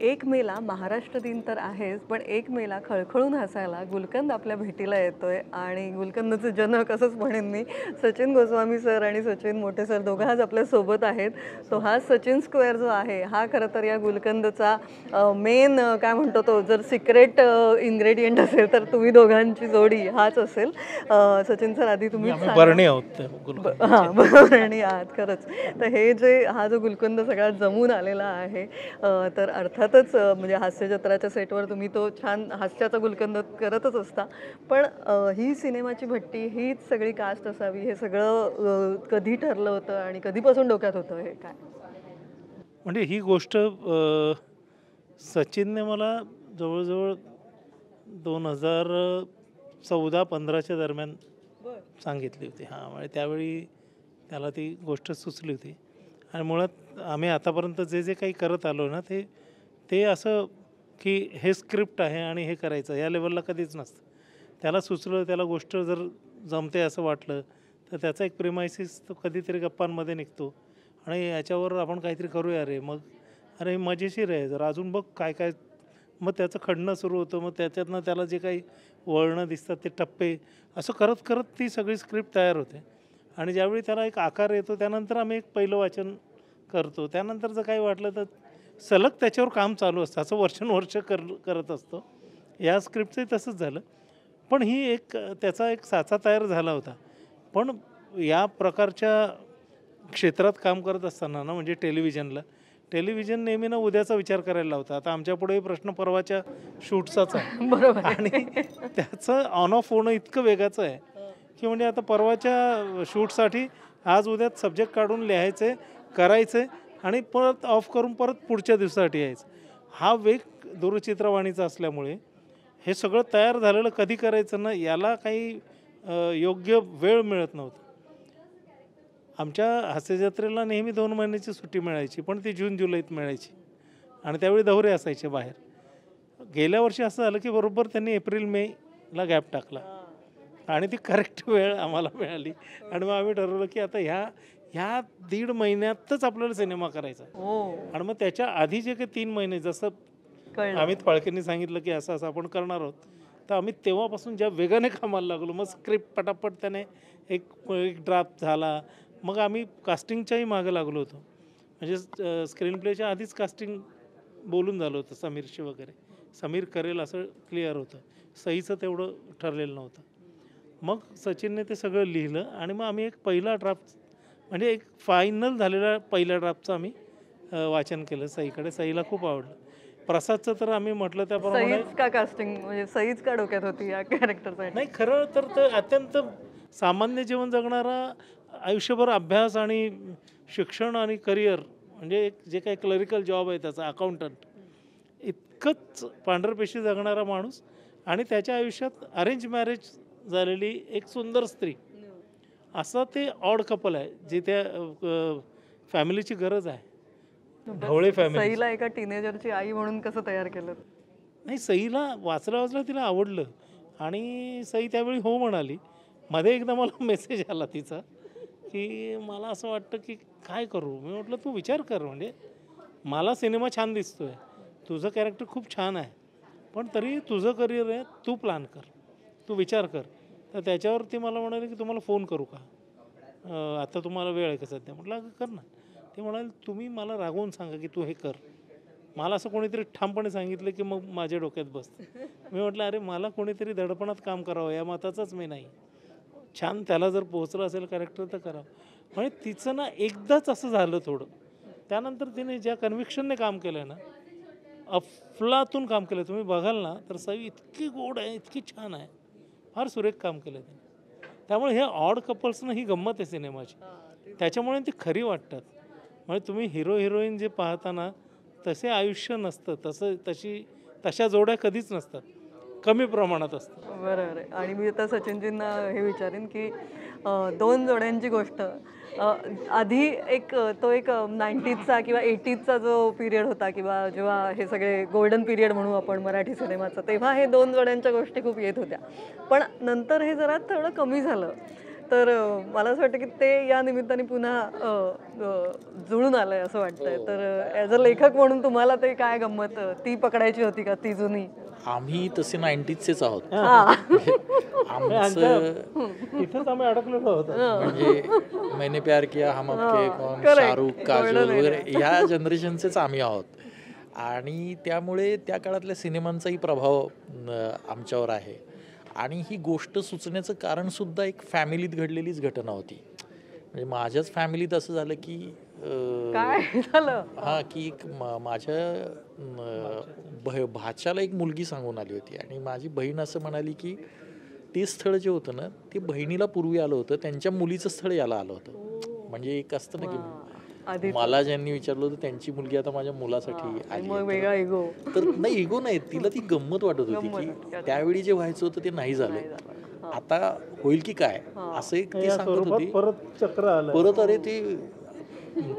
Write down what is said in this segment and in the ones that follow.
1 मेला महाराष्ट्र दिन तर आहेच, पण 1 मेला खळखळून हसायला गुलकंद आपल्या भेटीला येतोय आणि गुलकंदचे जनक असंच म्हणेन मी, सचिन गोस्वामी सर आणि सचिन मोटे सर दोघं आज आपल्या सोबत आहेत. तो हा सचिन स्क्वेअर जो आहे, हा खरं तर या गुलकंदचा मेन काय म्हणतो तो जर सिक्रेट इन्ग्रेडियंट असेल तर तुम्ही दोघांची जोडी हाच असेल. सचिन सर आधी तुम्हीच आम्ही सांगा. बरणे आहोत त्या गुलकंदाचे. हां, बरोबर आणि आहात खरंच. तर हे जे हा जो गुलकंद सगळा जमून आलेला आहे तर अर्थातच म्हणजे हास्यजत्राच्या सेटवर तुम्ही तो छान हास्याचा गुलकंद करतच असता. पण ही सिनेमाची भट्टी, हीच सगळी कास्ट असावी हे सगळं कधी ठरलं होतं आणि कधीपासून डोक्यात होतं हे काय? म्हणजे ही गोष्ट सचिनने मला जवळ-जवळ 2014-15च्या दरम्यान बरं. सांगितली होती. हां, म्हणजे त्यावेळी त्याला ती गोष्ट सुचली होती. आणि मुळात आम्ही आतापर्यंत जे काही करत आलो ना, ते ते असं की हे स्क्रिप्ट आहे आणि हे करायचं या लेवलला कधीच नसतं. त्याला सुचलं, त्याला गोष्ट जर जमते असं वाटलं, तर त्याचा एक प्रिमायसिस तो कधीतरी गप्पांमध्ये निघतो आणि याच्यावर आपण काहीतरी करूया रे. मग अरे मजेशीर आहे जरा अजून बघ काय-काय. मग त्याचं खणणं सुरू होतं. मग त्याच्यातनं त्याला जे काही वळणं दिसतात ते टप्पे असं करत ती सगळी स्क्रिप्ट तयार होते. आणि ज्यावेळी त्याला एक आकार येतो त्यानंतर आम्ही एक पहिलं वाचन करतो. त्यानंतर जर काही वाटलं तर सलग त्याच्यावर काम चालू असतं. असं वर्षानुवर्ष करत असतो. या स्क्रिप्टचंही तसंच झालं. पण ही एक त्याचा एक साचा तयार झाला होता. पण या प्रकारच्या क्षेत्रात काम करत असताना ना म्हणजे टेलिव्हिजन नेहमी ना उद्याचा विचार करायला लावतं. आता आमच्यापुढे प्रश्न परवाच्या शूटचाच आहे. बरोबर आणि आहे. त्याचं ऑन ऑफ होणं इतकं वेगाचं आहे, की म्हणजे आता परवाच्या शूटसाठी आज उद्यात सब्जेक्ट काढून लिहायचे, करायचे आणि परत ऑफ करून परत पुढच्या दिवसासाठी यायचं. हा वेग दूरचित्रवाणीचा असल्यामुळे हे सगळं तयार झालेलं कधी करायचं ना याला काही योग्य वेळ मिळत नव्हता. आमच्या हास्यजत्रेला नेहमी 2 महिन्याची सुट्टी मिळायची, पण ती जून-जुलैत मिळायची आणि त्यावेळी दौरे असायचे बाहेर. गेल्या वर्षी असं झालं, की बरोबर त्यांनी एप्रिल-मेला गॅप टाकला आणि ती करेक्ट वेळ आम्हाला मिळाली आणि मग आम्ही ठरवलं, की आता ह्या 1.5 महिन्यातच आपल्याला सिनेमा करायचा आहे. हो, आणि मग त्याच्या आधी जे काही 3 महिने जसं कळलं. अमित फाळकेंनी सांगितलं, की असं-असं आपण करणार आहोत. तर आम्ही तेव्हापासून ज्या वेगाने कामाला लागलो, मग स्क्रिप्ट पटापट त्याने एक एक ड्राफ्ट झाला. मग आम्ही कास्टिंगच्याही मागे लागलो होतो. म्हणजे स्क्रीन प्लेच्या आधीच कास्टिंग बोलून झालं होतं समीरशी वगैरे. समीर करेल असं क्लिअर होतं. सईचं तेवढं ठरलेलं नव्हतं. मग सचिनने ते सगळं लिहिलं आणि मग आम्ही एक पहिला ड्राफ्ट म्हणजे एक फायनल झालेल्या पहिल्या ड्राफ्टचं आम्ही वाचन केलं सईकडे. सईला खूप आवडलं. प्रसादचं तर आम्ही म्हटलं त्याप्रमाणे सईच का कास्टिंग म्हणजे सईच का डोक्यात होती या कॅरेक्टरसाठी? नाही खरं तर ते अत्यंत सामान्य जीवन जगणारा आयुष्यभर अभ्यास आणि शिक्षण आणि करिअर म्हणजे एक जे काही क्लरिकल जॉब आहे त्याचा अकाउंटंट इतकंच पांढरपेशी जगणारा माणूस आणि त्याच्या आयुष्यात अरेंज मॅरेज झालेली एक सुंदर स्त्री असं ते ऑड कपल आहे जे त्या फॅमिलीची गरज आहे. ढवळे फॅमिली सईला एका टीनेजरची आई म्हणून कसं तयार केलं? नाही सईला वाचलं तिला आवडलं आणि सई त्यावेळी हो म्हणाली. मध्ये एकदा मला मेसेज आला तिचा की मला असं वाटतं की काय करू. मी म्हटलं तू विचार कर म्हणजे मला सिनेमा छान दिसतोय तुझं कॅरेक्टर खूप छान आहे पण तरी तुझं करिअर आहे तू प्लॅन कर तू विचार कर. तर त्याच्यावरती मला म्हणाले की तुम्हाला फोन करू का आता तुम्हाला वेळ आहे का सध्या. म्हटलं अगं कर ना. ते म्हणाले तुम्ही मला रागवून सांगा की तू हे कर. मला असं कोणीतरी ठामपणे सांगितलं की मग माझ्या डोक्यात बसतं. मी म्हटलं अरे मला कोणीतरी धडपणात काम करावं या मताचाच मी नाही. छान त्याला जर पोहोचलं असेल कॅरेक्टर तर करावं. म्हणजे तिचं ना एकदाच असं झालं थोडं. त्यानंतर तिने ज्या कन्व्हिक्शनने काम केलं ना अफलातून काम केलं. तुम्ही बघाल ना तर सई इतकी गोड आहे इतकी छान आहे. फार सुरेख काम केलं तिने. त्यामुळे हे ऑड कपल्सनं ही गंमत आहे सिनेमाची. त्याच्यामुळे ती खरी वाटतात. म्हणजे तुम्ही हिरो हिरोईन जे पाहताना तसे आयुष्य नसतं तशा जोड्या कधीच नसतात. कमी प्रमाणात असतं. बरोबर आहे. आणि मी आता सचिनजींना हे विचारेन की 2 जोड्यांची गोष्ट आधी तो एक 90sचा किंवा 80sचा जो पिरियड होता किंवा जेव्हा हे सगळे गोल्डन पिरियड म्हणू आपण मराठी सिनेमाचं तेव्हा हे 2 जोड्यांच्या गोष्टी खूप येत होत्या. पण नंतर हे जरा थोडं कमी झालं. तर मला असं वाटतं की ते या निमित्ताने पुन्हा जुळून आलंय असं वाटतंय. तर ॲज अ लेखक म्हणून तुम्हाला ते काय गंमत ती पकडायची होती का ती जुनी? आम्ही तसे 90sचेच आहोत. हां. हे आमच्या आमचं इथेच आम्ही अडकलेलो होतो. म्हणजे मैंने प्यार किया, हम आपके कौन, Correct. शाहरुख, काजोल गोल्डन वगैरे एरा. ह्या जनरेशनचेच आम्ही आहोत. आणि त्यामुळे त्या काळातल्या सिनेमांचाही प्रभाव आमच्यावर आहे. आणि ही गोष्ट सुचण्याचं कारणसुद्धा एक फॅमिलीत घडलेलीच घटना होती. म्हणजे माझ्याच फॅमिलीत असं झालं की काय झालं? हां, की एक माझ्या भाच्याला एक मुलगी सांगून आली होती आणि माझी बहीण असं म्हणाली की ते स्थळ जे होतं ना ते बहिणीला पूर्वी आलं होतं, त्यांच्या मुलीचं स्थळ याला आलं होतं. म्हणजे एक असतं ना की आधी मला ज्यांनी विचारलं होतं त्यांची मुलगी आता माझ्या मुलासाठी आली मग आहे. वेगळा इगो. तर नाही, इगो नाही, तिला ती गंमत वाटत होती गंमत की होती. त्यावेळी जे व्हायचं होतं ते नाही झालं, आता होईल की काय, असं एक ती या सांगत स्वरूपात होती. परत चक्र आलं. परत अरे ते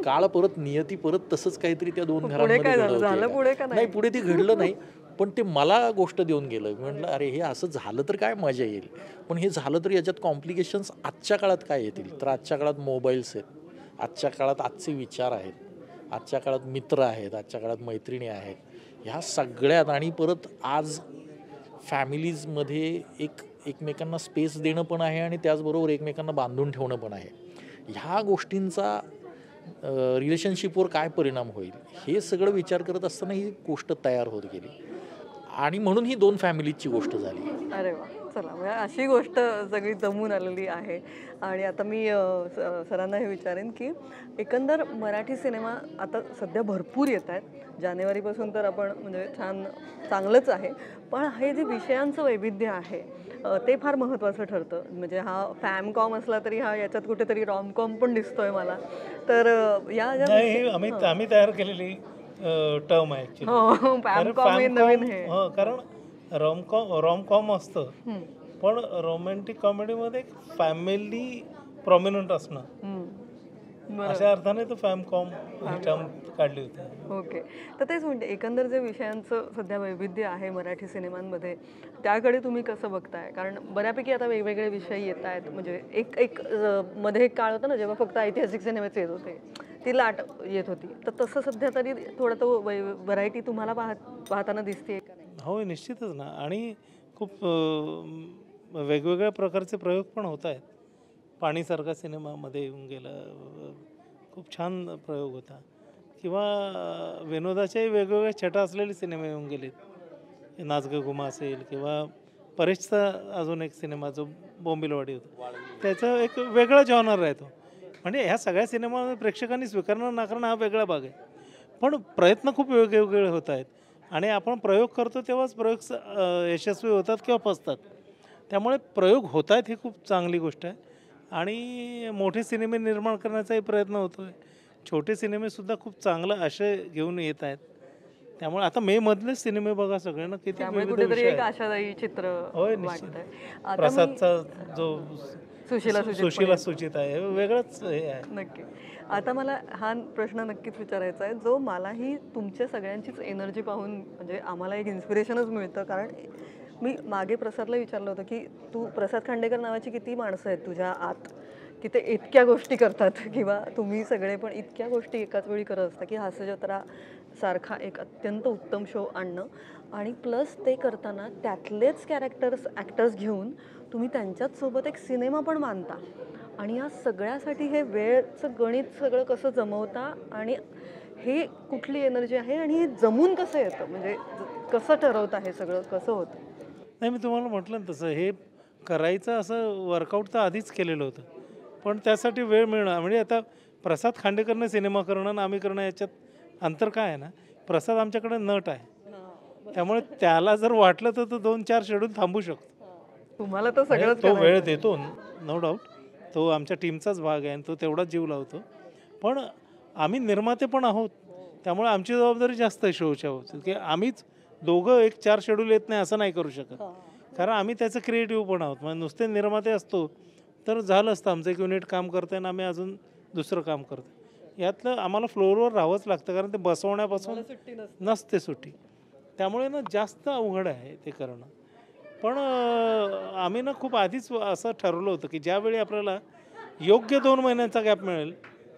काळ परत नियती परत तसंच काहीतरी त्या दोन पुढे घरांमध्ये काय झालं? घडलं झालं होतं. पुढे का नाही? नाही, पुढे ते घडलं नाही, पण ते मला गोष्ट देऊन गेलं. मी म्हटलं अरे हे असं झालं तर काय मजा येईल, पण हे झालं तर याच्यात कॉम्प्लिकेशन्स आजच्या काळात काय येतील. तर आजच्या काळात मोबाईल्स आहेत, आजच्या काळात आजचे विचार आहेत, आजच्या काळात मित्र आहेत, आजच्या काळात मैत्रिणी आहेत. ह्या सगळ्यात आणि परत आज फॅमिलीजमध्ये एकमेकांना स्पेस देणं पण आहे आणि त्याचबरोबर एकमेकांना बांधून ठेवणं पण आहे. ह्या गोष्टींचा रिलेशनशिपवर काय परिणाम होईल हे सगळं विचार करत असताना ही गोष्ट तयार होत गेली आणि म्हणून ही 2 फॅमिलीजची गोष्ट झाली. अरे वा, चला म्हणजे अशी गोष्ट सगळी जमून आलेली आहे. आणि आता मी सरांना हे विचारेन की एकंदर मराठी सिनेमा आता सध्या भरपूर येत आहेत. जानेवारीपासून तर आपण म्हणजे छान चांगलंच आहे, पण हे जे विषयांचं वैविध्य आहे ते फार महत्त्वाचं ठरतं. म्हणजे हा फॅमकॉम असला तरी हा याच्यात कुठेतरी रॉमकॉम पण दिसतोय मला. तर या ज्या नाही, हे आम्ही तयार केलेली टर्म आहे ऍक्च्युली. हो, फॅमकॉम हे नवीन हे. कारण रॉमकॉम असतं, पण रोमॅन्टिक कॉमेडीमध्ये फॅमिली प्रॉमिनंट असणं, अशा अर्थाने तो फॅमकॉम ही टर्म काढली होती. ओके. तर तेच म्हणते एकंदर जे विषयांचं सध्या वैविध्य आहे मराठी सिनेमांमध्ये त्याकडे तुम्ही कसं बघताय? कारण बऱ्यापैकी आता वेगवेगळे विषय येत आहेत. म्हणजे एक एक मध्ये एक काळ होता ना जेव्हा फक्त ऐतिहासिक सिनेमाच येत होते, ती लाट येत होती. तर तसं सध्या तरी थोडं तो व्हरायटी तुम्हाला पाहताना दिसते का नाही? हो, निश्चितच ना. आणि खूप वेगवेगळ्या प्रकारचे प्रयोग पण होत आहेत. पाणीसारखा सिनेमामध्ये येऊन गेला, खूप छान प्रयोग होता. किंवा विनोदाच्याही वेगवेगळ्या छटा असलेले सिनेमे येऊन गेलेत. नाच गं घुमा असेल किंवा परेशचा अजून एक सिनेमा जो बोंबिलवाडी होता, त्याचं एक वेगळा जॉनर आहे तो. म्हणजे ह्या सगळ्या सिनेमामध्ये प्रेक्षकांनी स्वीकारणं नाकारणं हा वेगळा भाग आहे. पण प्रयत्न खूप वेगवेगळे होत आहेत आणि आपण प्रयोग करतो तेव्हाच प्रयोग यशस्वी होतात किंवा फसतात. त्यामुळे प्रयोग होत आहेत ही खूप चांगली गोष्ट आहे. आणि मोठे सिनेमे निर्माण करण्याचाही प्रयत्न होतो आहे. छोटे सिनेमेसुद्धा खूप चांगला आशय घेऊन येत आहेत. त्यामुळे आता मेमधलेच सिनेमे बघा सगळ्यांना किती त्यामुळे विविध कुठेतरी विषय एक आहेत. आशादायी चित्र होय, निश्चित. वाटतंय. आता मी प्रसादचा जो सुशीला सुचित आहे, हे वेगळंच हे आहे. नक्की. आता मला हा प्रश्न नक्कीच विचारायचा आहे जो मलाही तुमच्या सगळ्यांचीच एनर्जी पाहून म्हणजे आम्हाला एक इन्स्पिरेशनच मिळतं. कारण मी मागे प्रसादला विचारलं होतं की तू प्रसाद खांडेकर नावाची किती माणसं आहेत तुझ्या आत की ते इतक्या गोष्टी करतात किंवा तुम्ही सगळे पण इतक्या गोष्टी एकाच वेळी करत असता की हास्यजत्रा सारखा एक अत्यंत उत्तम शो आणणं आणि प्लस ते करताना त्यातलेच ॲक्टर्स घेऊन तुम्ही त्यांच्याच सोबत एक सिनेमा पण मानता आणि या सगळ्यासाठी हे वेळचं गणित सगळं कसं जमवता आणि हे कुठली एनर्जी आहे आणि हे जमून कसं येतं म्हणजे कसं ठरवता हे सगळं कसं होतं? नाही, मी तुम्हाला म्हटलं ना तसं हे करायचं असं वर्कआउट तर आधीच केलेलं होतं, पण त्यासाठी वेळ मिळणं म्हणजे आता प्रसाद खांडेकरने सिनेमा करणं आणि आम्ही करणं याच्यात अंतर काय आहे ना, प्रसाद आमच्याकडे नट आहे, त्यामुळे त्याला जर वाटलं तर तो 2-4 शेड्यूल थांबू शकतो. तुम्हाला तर सगळंच तो वेळ करायचं. देतो, नो डाऊट. तो आमच्या टीमचाच भाग आहे आणि तो तेवढाच जीव लावतो. पण आम्ही निर्माते पण आहोत, त्यामुळे आमची जबाबदारी जास्त आहे शोच्या बाबतीत की आम्हीच दोघं एक 4 शेड्यूल येत नाही असं नाही करू शकत. कारण आम्ही त्याचं क्रिएटिव्ह पण आहोत. म्हणजे नुसते निर्माते असतो तर झालं असतं आमचं एक युनिट काम करतंय आणि आम्ही अजून दुसरं काम करतोय. यातलं आम्हाला फ्लोअरवर राहावंच लागतं कारण ते बसवण्यापासून नसते सुट्टी. त्यामुळे ना जास्त अवघड आहे ते करणं. पण आम्ही ना खूप आधीच असं ठरवलं होतं की ज्यावेळी आपल्याला योग्य 2 महिन्यांचा गॅप मिळेल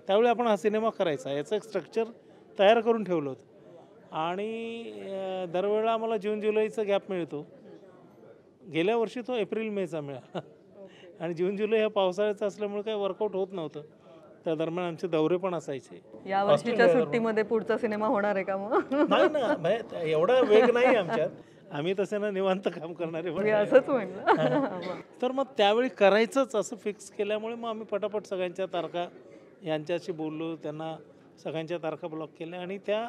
त्यावेळी आपण हा सिनेमा करायचा, याचं एक स्ट्रक्चर तयार करून ठेवलं होतं. आणि दरवेळेला आम्हाला जून जुलैचा गॅप मिळतो. गेल्या वर्षी तो एप्रिल मेचा मिळाला. आणि जून जुलै ह्या पावसाळ्याचं असल्यामुळे काही वर्कआउट होत नव्हतं. त्या दरम्यान आमचे दौरे पण असायचे. या वर्षीच्या सुट्टीमध्ये पुढचा सिनेमा होणार आहे का मग? नाही ना, म्हणजे एवढा वेग नाही आमच्यात. आम्ही तसे ना निवांत काम करणारे पण मी नाही. असंच म्हणलं. तर मग त्यावेळी करायचंच असं फिक्स केल्यामुळे मग आम्ही पटापट सगळ्यांच्या तारखा यांच्याशी बोललो, त्यांना सगळ्यांच्या तारखा ब्लॉक केल्या आणि त्या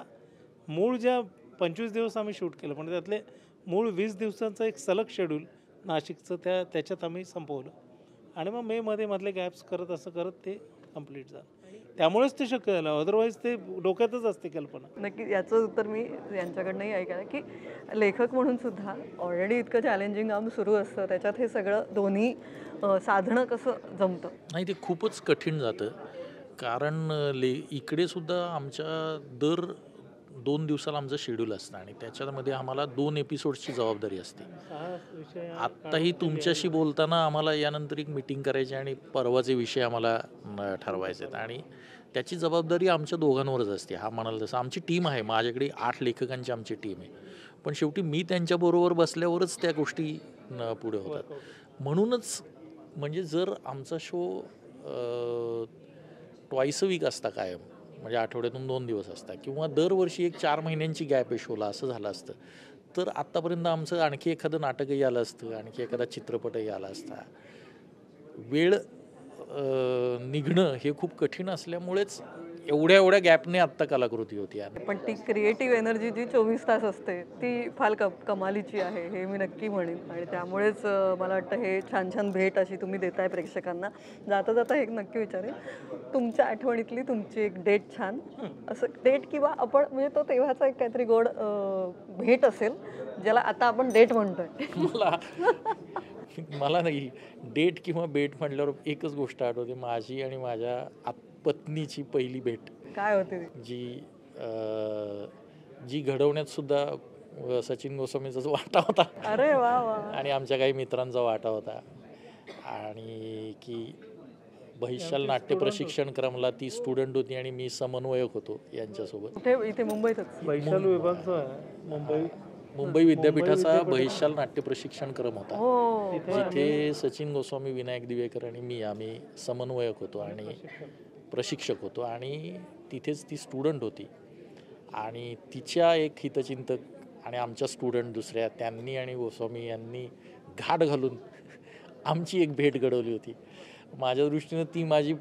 मूळ ज्या 25 दिवस आम्ही शूट केलं, पण त्यातले मूळ 20 दिवसांचं एक सलग शेड्यूल नाशिकचं त्याच्यात आम्ही संपवलं. आणि मग मेमध्ये मधले गॅप्स करत असं करत ते कंप्लीट झालं. त्यामुळेच ते शक्य झालं, अदरवाईज ते डोक्यातच असते कल्पना. नक्की याचं उत्तर मी यांच्याकडनंही ऐकायला की लेखक म्हणून सुद्धा ऑलरेडी इतकं चॅलेंजिंग काम सुरू असतं, त्याच्यात हे सगळं दोन्ही साधणं कसं जमतं? नाही, ते खूपच कठीण जातं. कारण इकडे सुद्धा आमच्या दर 2 दिवसाला आमचं शेड्यूल असतं आणि त्याच्यामध्ये आम्हाला 2 एपिसोड्सची जबाबदारी असते. आत्ताही तुमच्याशी बोलताना आम्हाला यानंतर एक मीटिंग करायची आणि परवाचे विषय आम्हाला ठरवायचे आहेत आणि त्याची जबाबदारी आमच्या दोघांवरच असते. हा म्हणाल तसं आमची टीम आहे, माझ्याकडे 8 लेखकांची आमची टीम आहे. पण शेवटी मी त्यांच्याबरोबर बसल्यावरच त्या गोष्टी पुढे होतात. म्हणूनच म्हणजे जर आमचा शो ट्वाईस अ वीक असता कायम, म्हणजे आठवड्यातून 2 दिवस असता किंवा दरवर्षी एक 4 महिन्यांची गॅप आहे शोला असं झालं असतं, तर आत्तापर्यंत आमचं आणखी एखादं नाटकही आलं असतं, आणखी एखादा चित्रपटही आला असता. वेळ निघणं हे खूप कठीण असल्यामुळेच एवढ्या गॅपने आत्ता कलाकृती होती. आणि पण ती क्रिएटिव्ह एनर्जी जी 24 तास असते ती फार कमालीची आहे, हे मी नक्की म्हणेन. आणि त्यामुळेच मला वाटतं हे छान छान भेट अशी तुम्ही देताय प्रेक्षकांना. जाता जाता हे नक्की विचारेन, तुमच्या आठवणीतली तुमची एक डेट छान असं डेट, किंवा आपण म्हणजे तो तेव्हाचा एक काहीतरी गोड भेट असेल ज्याला आता आपण डेट म्हणतोय. मला नाही, डेट किंवा बेट म्हटल्यावर एकच गोष्ट आठवते, माझी आणि माझ्या पत्नीची पहिली भेट. काय होते ती? जी घडवण्यात सुद्धा सचिन गोस्वामीचा जो वाटा होता. अरे वा वा. आणि आमच्या काही मित्रांचा वाटा होता. आणि की बहिशाल नाट्य प्रशिक्षण क्रमला ती स्टुडंट होती आणि मी समन्वयक होतो यांच्यासोबत. कुठे? इथे मुंबईतच? वैशाली विभाग जो आहे मुंबई विद्यापीठाचा बहिशाल नाट्य प्रशिक्षण क्रम होता, हो. जिथे सचिन गोस्वामी, विनायक दिवेकर आणि मी आम्ही समन्वयक होतो आणि प्रशिक्षक होतो. आणि तिथेच ती स्टुडंट होती आणि तिच्या एक हितचिंतक आणि आमच्या स्टुडंट दुसऱ्या, त्यांनी आणि गोस्वामी यांनी घाट घालून आमची एक भेट घडवली होती. माझ्या दृष्टीनं ती माझी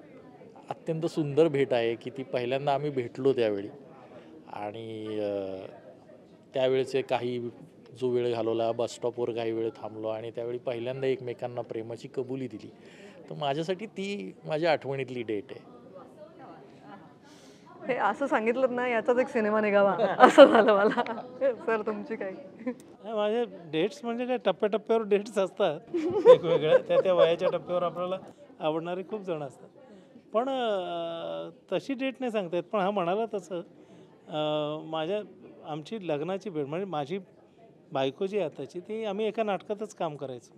अत्यंत सुंदर भेट आहे की ती पहिल्यांदा आम्ही भेटलो त्यावेळी. आणि त्यावेळेचे काही जो वेळ घालवला, बसस्टॉपवर काही वेळ थांबलो आणि त्यावेळी पहिल्यांदा एकमेकांना प्रेमाची कबुली दिली. तर माझ्यासाठी ती माझ्या आठवणीतली डेट आहे. हे असं सांगितलं ना, याचाच एक सिनेमा निघावा असं झालं मला. सर तुमची काही? माझे डेट्स म्हणजे काय, टप्प्याटप्प्यावर डेट्स असतात वेगवेगळ्या, त्या वयाच्या टप्प्यावर आपल्याला आवडणारे खूप जण असतात. पण तशी डेट नाही सांगता येत. पण हा म्हणाला तसं आमची लग्नाची भेट म्हणजे माझी बायको जी आताची, ती आम्ही एका नाटकातच काम करायचो.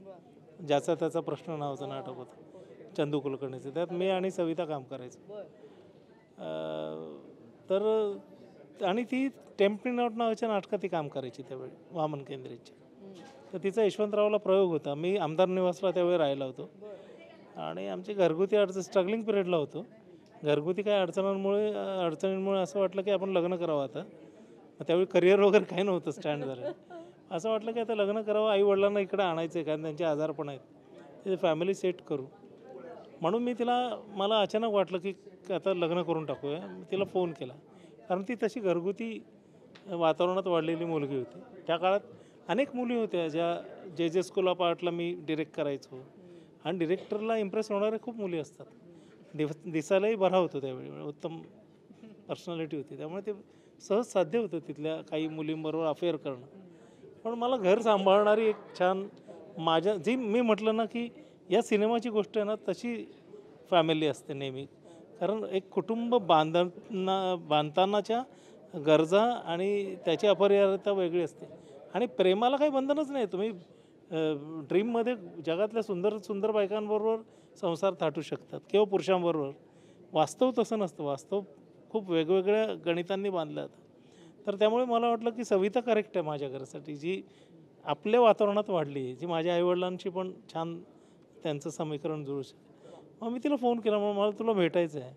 ज्याचा त्याचा प्रश्न नावाचं नाटक होतं चंदू कुलकर्णीचं, त्यात मी आणि सविता काम करायचो. तर आणि ती टेम्पटिंग आउट नावाच्या नाटकात ती काम करायची त्यावेळी, वामन केंद्रेची. तर तिचा यशवंतरावला प्रयोग होता. मी आमदार निवासला त्यावेळी राहिला होतो आणि आमची घरगुती अडचण, स्ट्रगलिंग पिरियडला होतो. घरगुती काही अडचणींमुळे असं वाटलं की आपण लग्न करावं आता. त्यावेळी करिअर वगैरे काही नव्हतं स्टँड झालं. असं वाटलं की आता लग्न करावं, आई वडिलांना इकडे आणायचं आहे कारण त्यांचे आजार पण आहेत, तिथे फॅमिली सेट करू. म्हणून मला अचानक वाटलं की आता लग्न करून टाकूया. तिला फोन केला कारण ती तशी घरगुती वातावरणात वाढलेली मुलगी होती. त्या काळात अनेक मुली होत्या ज्या जे स्कूल ऑफ आर्टला मी डिरेक्ट करायचो आणि डिरेक्टरला इम्प्रेस होणाऱ्या खूप मुली असतात. दिसायलाही बरा होतो त्यावेळी, उत्तम पर्सनॅलिटी होती, त्यामुळे ते सहज साध्य होतं तिथल्या काही मुलींबरोबर अफेअर करणं. पण मला घर सांभाळणारी एक छान जी मी म्हटलं ना की या सिनेमाची गोष्ट आहे ना, तशी फॅमिली असते नेहमी. कारण एक कुटुंब बांधतानाच्या गरजा आणि त्याची अपरिहार्यता वेगळी असते. आणि प्रेमाला काही बंधनच नाही. तुम्ही ड्रीममध्ये जगातल्या सुंदर सुंदर बायकांबरोबर संसार थाटू शकतात किंवा पुरुषांबरोबर. वास्तव तसं नसतं. वास्तव खूप वेगवेगळ्या गणितांनी बांधलं जातं. तर त्यामुळे मला वाटलं की सविता करेक्ट आहे माझ्या घरासाठी, जी आपल्या वातावरणात वाढली आहे, जी माझ्या आईवडिलांशी पण छान त्यांचं समीकरण जुळू शकतं. मग मी तिला फोन केला, मग मला तुला भेटायचं आहे.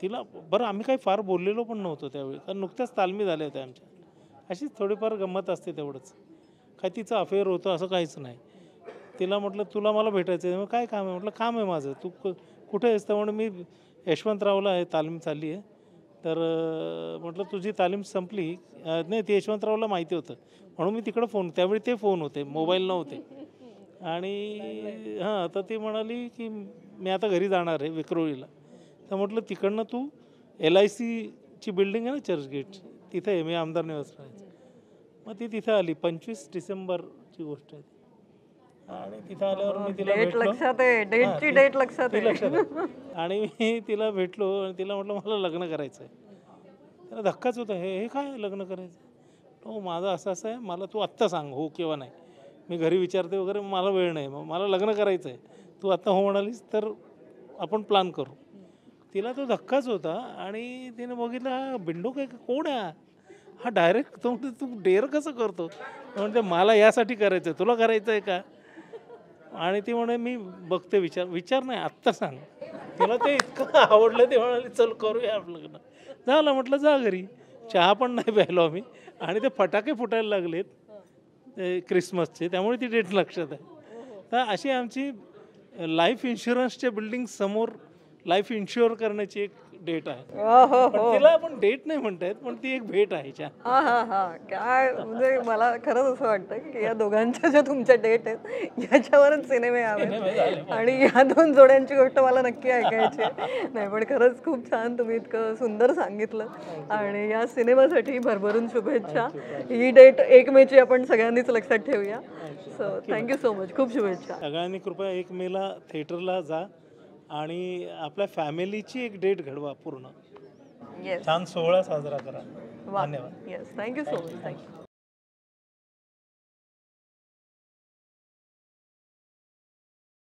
तिला बरं आम्ही काही फार बोललेलो पण नव्हतो त्यावेळी, कारण नुकत्याच तालमी झाल्या होत्या आमच्या. अशीच थोडीफार गंमत असते तेवढंच. काय तिचं अफेअर होतं असं काहीच नाही. तिला म्हटलं तुला मला भेटायचं आहे. मग काय काम आहे? म्हटलं काम आहे माझं. तू कुठे आहेस? तर म्हणून मी यशवंतरावला आहे, तालीम चालली आहे. तर म्हटलं तुझी तालीम संपली. नाही, ते यशवंतरावला माहिती होतं म्हणून मी तिकडं फोन, त्यावेळी ते फोन होते, मोबाईल नव्हते. आणि हां, तर ती म्हणाली की मी आता घरी जाणार आहे विक्रोळीला. तर म्हटलं तिकडनं तू LICची बिल्डिंग आहे ना चर्चगेटची, तिथे आहे, मी आमदार निवास राहायचं. मग ती तिथं आली. 25 डिसेंबरची गोष्ट आहे ती. आणि तिथं आल्यावर मी तिला डेट भेटलो. लक्षात आहे, हां, डेटची डेट लक्षात ती आहे. लक्षात आहे. आणि मी तिला भेटलो आणि तिला म्हटलं मला लग्न करायचं आहे. त्याला धक्काच होता, हे हे काय लग्न करायचं? हो, माझं असं असं आहे, मला तू आत्ता सांग हो किंवा नाही. मी घरी विचारते वगैरे, मला वेळ नाही, मग मला लग्न करायचं आहे. तू आत्ता हो म्हणालीस तर आपण प्लॅन करू. तिला तो धक्काच होता आणि तिने बघितलं हा बिंडो काय, कोण आहे हा डायरेक्ट. तो म्हणते तू डेअर कसं करतो? म्हणते मला यासाठी करायचं आहे, तुला करायचं आहे का? आणि ती म्हणे मी बघते, विचार नाही आत्ता सांग. तिला ते इतकं आवडलं, ते म्हणाली चल करूया आपलं लग्न. झालं. म्हटलं जा घरी. चहा पण नाही प्यायलो आम्ही. आणि ते फटाके फुटायला लागलेत ते क्रिसमसचे, त्यामुळे ती डेट लक्षात आहे. तर अशी आमची लाईफ इन्शुरन्सच्या बिल्डिंग समोर लाईफ इन्शुअर करण्याची एक डेट आहे. हो पण तिला आपण डेट नाही म्हणता येत, पण ती एक भेट आहे छान. हा हा हा, काय म्हणजे मला खरंच असं वाटतं की या दोघांच्या ज्या तुमच्या डेट आहेत याच्यावरच सिनेमे हवेत आणि या दोन जोड्यांची गोष्ट मला नक्की ऐकायची आहे. नाही पण खरंच खूप छान, तुम्ही इतकं सुंदर सांगितलं आणि या सिनेमासाठी भरभरून शुभेच्छा. ही डेट 1 मेची आपण सगळ्यांनीच लक्षात ठेवूया. सो थँक्यू सो मच, खूप शुभेच्छा. सगळ्यांनी कृपया 1 मेला थिएटरला जा आणि आपल्या फॅमिलीची एक डेट घडवा पूर्ण. येस, छान सोहळा साजरा करा. वा, धन्यवाद. Yes, thank you so much, thank you.